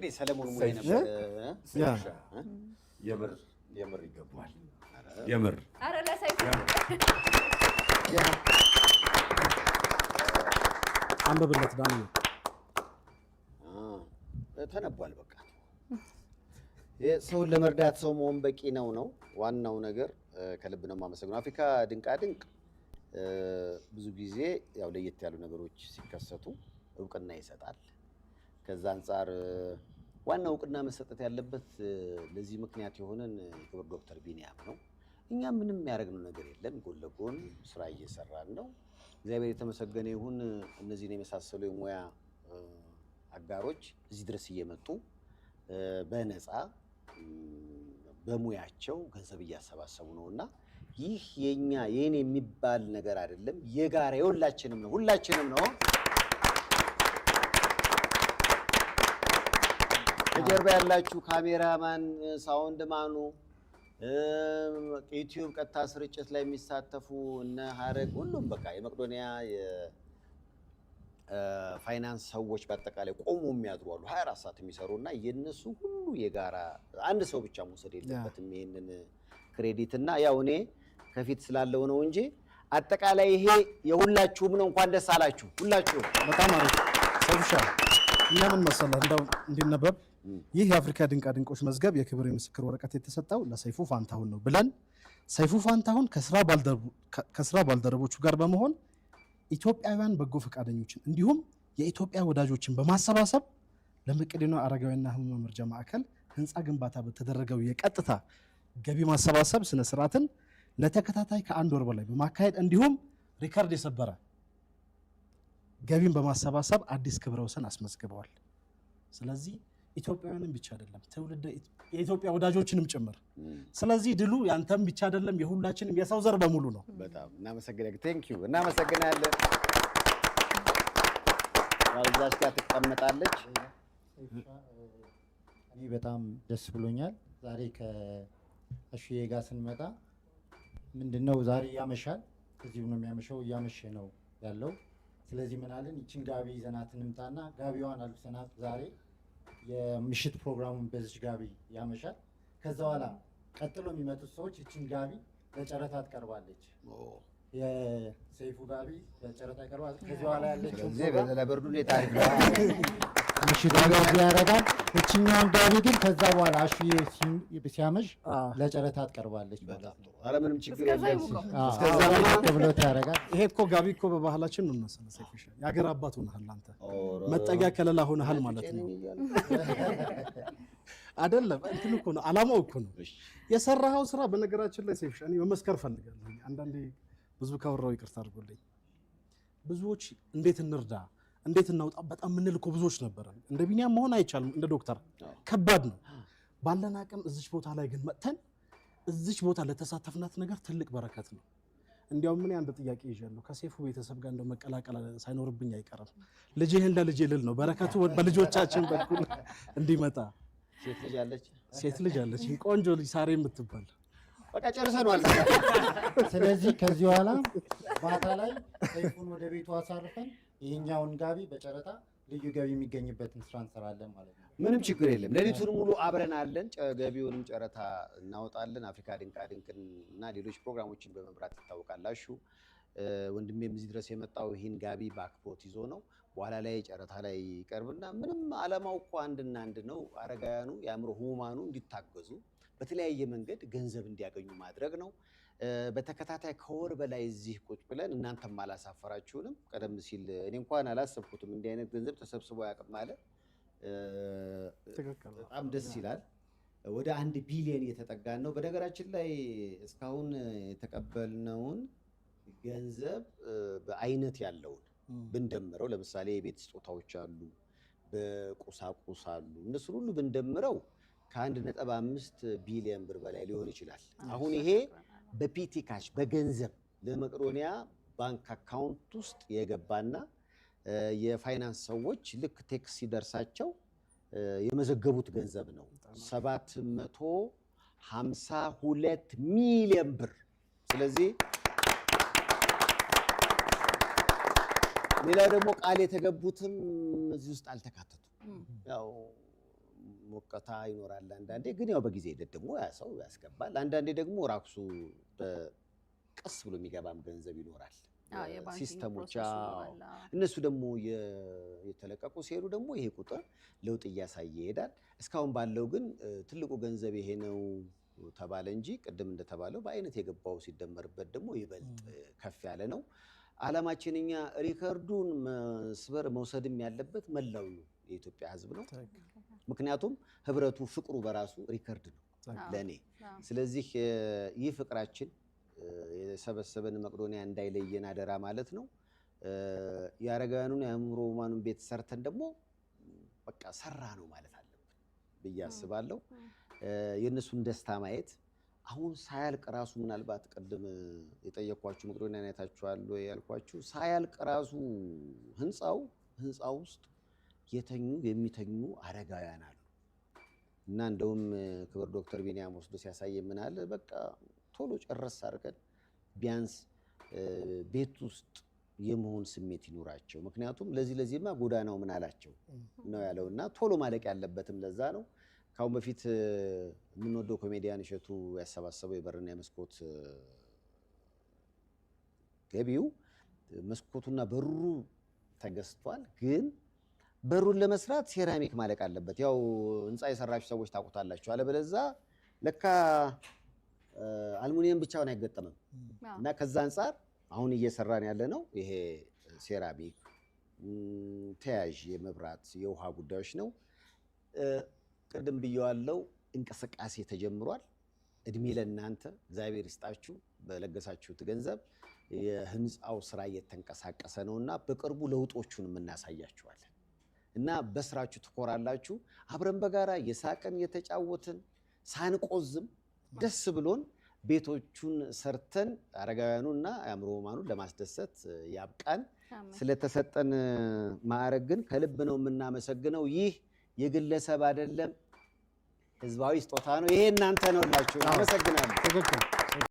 እንዴ ሰለሞን ሙሌ ነበር የምር ይገባል የምር አረ ለሰይፉ አንበብለት ዳንኤል ተነቧል በቃ ሰውን ለመርዳት ሰው መሆን በቂ ነው ዋናው ነገር ከልብ ነው የማመሰግነው አፍሪካ ድንቃ ድንቅ ብዙ ጊዜ ያው ለየት ያሉ ነገሮች ሲከሰቱ እውቅና ይሰጣል ከዛ አንፃር ዋናው እውቅና መሰጠት ያለበት ለዚህ ምክንያት የሆነን ክቡር ዶክተር ቢኒያም ነው እኛ ምንም ያደረግነው ነገር የለም ጎን ለጎን ስራ እየሰራን ነው እግዚአብሔር የተመሰገነ ይሁን እነዚህን የመሳሰሉ የሙያ አጋሮች እዚህ ድረስ እየመጡ በነፃ በሙያቸው ገንዘብ እያሰባሰቡ ነውና ይህ የኔ የሚባል ነገር አይደለም የጋራ የሁላችንም ነው ሁላችንም ነው ከጀርባ ያላችሁ ካሜራማን ሳውንድ ማኑ ዩቲዩብ ቀጥታ ስርጭት ላይ የሚሳተፉ እነ ሀረግ ሁሉም በቃ የመቅዶኒያ የፋይናንስ ሰዎች በአጠቃላይ ቆሞ የሚያድሩ አሉ 24 ሰዓት የሚሰሩና የነሱ ሁሉ የጋራ አንድ ሰው ብቻ መውሰድ የለበትም ይሄንን ክሬዲት እና ያው እኔ ከፊት ስላለው ነው እንጂ አጠቃላይ ይሄ የሁላችሁም ነው እንኳን ደስ አላችሁ ሁላችሁ በጣም አሪፍ ሰውሻ እኛ ምን መሰለህ እንደው እንዲነበብ ይህ የአፍሪካ ድንቃ ድንቆች መዝገብ የክብር የምስክር ወረቀት የተሰጠው ለሰይፉ ፋንታሁን ነው ብለን ሰይፉ ፋንታሁን ከስራ ባልደረቦቹ ጋር በመሆን ኢትዮጵያውያን በጎ ፈቃደኞችን እንዲሁም የኢትዮጵያ ወዳጆችን በማሰባሰብ ለመቄዶንያ አረጋውያንና ህሙማን መርጃ ማዕከል ህንፃ ግንባታ በተደረገው የቀጥታ ገቢ ማሰባሰብ ስነ ስርዓትን ለተከታታይ ከአንድ ወር በላይ በማካሄድ እንዲሁም ሪካርድ የሰበረ ገቢን በማሰባሰብ አዲስ ክብረ ወሰን አስመዝግበዋል ስለዚህ ኢትዮጵያውያንን ብቻ አይደለም ትውልደ የኢትዮጵያ ወዳጆችንም ጭምር ስለዚህ ድሉ ያንተም ብቻ አይደለም የሁላችንም የሰው ዘር በሙሉ ነው በጣም እናመሰግናለን ቴንክ ዩ እናመሰግናለን ዋልዛሽ ጋር ተቀመጣለች እኔ በጣም ደስ ብሎኛል ዛሬ ከአሽዬ ጋር ስንመጣ ምንድነው ዛሬ ያመሻል እዚሁ ነው የሚያመሸው ያመሸ ነው ያለው ስለዚህ ምን አለን እቺን ጋቢ ይዘናት እንምጣና ጋቢዋን አልብሰናት ዛሬ የምሽት ፕሮግራሙን በዚህ ጋቢ ያመሻል ከዛ በኋላ ቀጥሎ የሚመጡት ሰዎች እቺን ጋቢ ለጨረታ ትቀርባለች የሰይፉ ጋቢ ለጨረታ ይቀርባል ከዛ በኋላ ያለችው ለበርዱ ለታሪክ ምሽት ጋቢ ያረጋል እቺኛውን ጋቢ ግን ከዛ በኋላ አሽዬ ሲያመሽ ለጨረታ ትቀርባለች ማለት ነው አረ ምንም ችግር የለም እስከዛ ብሎት ያረጋል ይሄ እኮ ጋቢ እኮ በባህላችን ምን መሰለህ ሰይፉሻ ያገር አባት ሆነሃል አንተ መጠጊያ ከለላ ሆነሃል ማለት ነው አይደለም እንትን እኮ ነው አላማው እኮ ነው የሰራኸው ስራ በነገራችን ላይ ሰይፉሻ እኔ መመስከር ፈልጋለሁ አንዳንዴ ብዙ ካወራው ይቅርታ አድርጎልኝ ብዙዎች እንዴት እንርዳ እንዴት እናውጣ በጣም ምን ልኮ ብዙዎች ነበር እንደ ቢኒያም መሆን አይቻልም እንደ ዶክተር ከባድ ነው ባለን አቅም እዚች ቦታ ላይ ግን መጥተን እዚች ቦታ ለተሳተፍናት ነገር ትልቅ በረከት ነው እንዲያውም ምን አንድ ጥያቄ ይዣለሁ ከሰይፉ ቤተሰብ ጋር እንደው መቀላቀል ሳይኖርብኝ አይቀርም ልጅህን ለልጄ ልል ነው በረከቱ በልጆቻችን በኩል እንዲመጣ ሴት ልጅ አለች ቆንጆ ልጅ ሳሬ የምትባል በቃ ጨርሰናል ስለዚህ ከዚህ በኋላ ማታ ላይ ሰይፉን ወደ ቤቱ አሳርፈን ይሄኛውን ጋቢ በጨረታ ልዩ ገቢ የሚገኝበትን ስራ እንሰራለን ማለት ነው ምንም ችግር የለም ለሊቱን ሙሉ አብረን አለን ገቢውንም ጨረታ እናወጣለን አፍሪካ ድንቃ ድንቅን እና ሌሎች ፕሮግራሞችን በመምራት ይታወቃላችሁ ወንድሜም እዚህ ድረስ የመጣው ይሄን ጋቢ ባክፖት ይዞ ነው በኋላ ላይ ጨረታ ላይ ይቀርብና ምንም አላማው እኮ አንድና አንድ ነው አረጋውያኑ የአእምሮ ህሙማኑ እንዲታገዙ በተለያየ መንገድ ገንዘብ እንዲያገኙ ማድረግ ነው በተከታታይ ከወር በላይ እዚህ ቁጭ ብለን እናንተም አላሳፈራችሁንም ቀደም ሲል እኔ እንኳን አላሰብኩትም እንዲህ አይነት ገንዘብ ተሰብስቦ ያቀም ማለት በጣም ደስ ይላል ወደ 1 ቢሊዮን እየተጠጋን ነው በነገራችን ላይ እስካሁን የተቀበልነውን ገንዘብ በአይነት ያለውን ብንደምረው ለምሳሌ የቤት ስጦታዎች አሉ በቁሳቁስ አሉ እነሱ ሁሉ ብንደምረው ከ1.5 ቢሊዮን ብር በላይ ሊሆን ይችላል አሁን ይሄ በፒቲ ካሽ በገንዘብ ለመቄዶንያ ባንክ አካውንት ውስጥ የገባና የፋይናንስ ሰዎች ልክ ቴክስ ሲደርሳቸው የመዘገቡት ገንዘብ ነው 752 ሚሊዮን ብር ስለዚህ ሌላ ደግሞ ቃል የተገቡትም እዚህ ውስጥ አልተካተቱም ያው ሞቀታ ይኖራል። አንዳንዴ ግን ያው በጊዜ ሂደት ደግሞ ያ ሰው ያስገባል። አንዳንዴ ደግሞ ራሱ ቀስ ብሎ የሚገባም ገንዘብ ይኖራል። ሲስተሞች እነሱ ደግሞ የተለቀቁ ሲሄዱ ደግሞ ይሄ ቁጥር ለውጥ እያሳየ ይሄዳል። እስካሁን ባለው ግን ትልቁ ገንዘብ ይሄ ነው ተባለ እንጂ ቅድም እንደተባለው በአይነት የገባው ሲደመርበት ደግሞ ይበልጥ ከፍ ያለ ነው። ዓላማችን እኛ ሪከርዱን መስበር መውሰድም ያለበት መላው የኢትዮጵያ ሕዝብ ነው። ምክንያቱም ህብረቱ ፍቅሩ በራሱ ሪከርድ ነው ለኔ። ስለዚህ ይህ ፍቅራችን የሰበሰበን መቅዶኒያ እንዳይለየን አደራ ማለት ነው። የአረጋውያኑን የአእምሮ ሕሙማኑን ቤት ሰርተን ደግሞ በቃ ሰራ ነው ማለት አለብን ብዬ አስባለሁ። የእነሱን ደስታ ማየት አሁን ሳያልቅ ራሱ ምናልባት ቅድም የጠየኳችሁ መቅዶኒያ አይታችኋል ያልኳችሁ ሳያልቅ ራሱ ህንፃው ውስጥ የሚተኙ አረጋውያን አሉ እና እንደውም ክብር ዶክተር ቢኒያም ወስዶ ሲያሳይ ምን አለ በቃ ቶሎ ጨረስ አድርገን ቢያንስ ቤት ውስጥ የመሆን ስሜት ይኖራቸው። ምክንያቱም ለዚህማ ጎዳናው ምን አላቸው ነው ያለው እና ቶሎ ማለቅ ያለበትም ለዛ ነው። ካሁን በፊት የምንወደው ኮሜዲያን እሸቱ ያሰባሰበው የበርና የመስኮት ገቢው መስኮቱና በሩ ተገዝቷል። ግን በሩን ለመስራት ሴራሚክ ማለቅ አለበት። ያው ህንፃ የሰራችሁ ሰዎች ታውቁታላችሁ። አለበለዚያ ለካ አልሙኒየም ብቻውን አይገጠምም እና ከዛ አንፃር አሁን እየሰራን ያለ ነው ይሄ ሴራሚክ ተያዥ የመብራት የውሃ ጉዳዮች ነው። ቅድም ብየዋለው እንቅስቃሴ ተጀምሯል። እድሜ ለእናንተ እግዚአብሔር ይስጣችሁ በለገሳችሁት ገንዘብ የህንፃው ስራ እየተንቀሳቀሰ ነውና በቅርቡ ለውጦቹን እናሳያችኋለን እና በስራችሁ ትኮራላችሁ። አብረን በጋራ የሳቅን የተጫወትን ሳንቆዝም ደስ ብሎን ቤቶቹን ሰርተን አረጋውያኑና አእምሮ ሕሙማኑን ለማስደሰት ያብቃን። ስለተሰጠን ማዕረግ ግን ከልብ ነው የምናመሰግነው። ይህ የግለሰብ አይደለም፣ ህዝባዊ ስጦታ ነው። ይሄ እናንተ ነው ላችሁ። አመሰግናለሁ።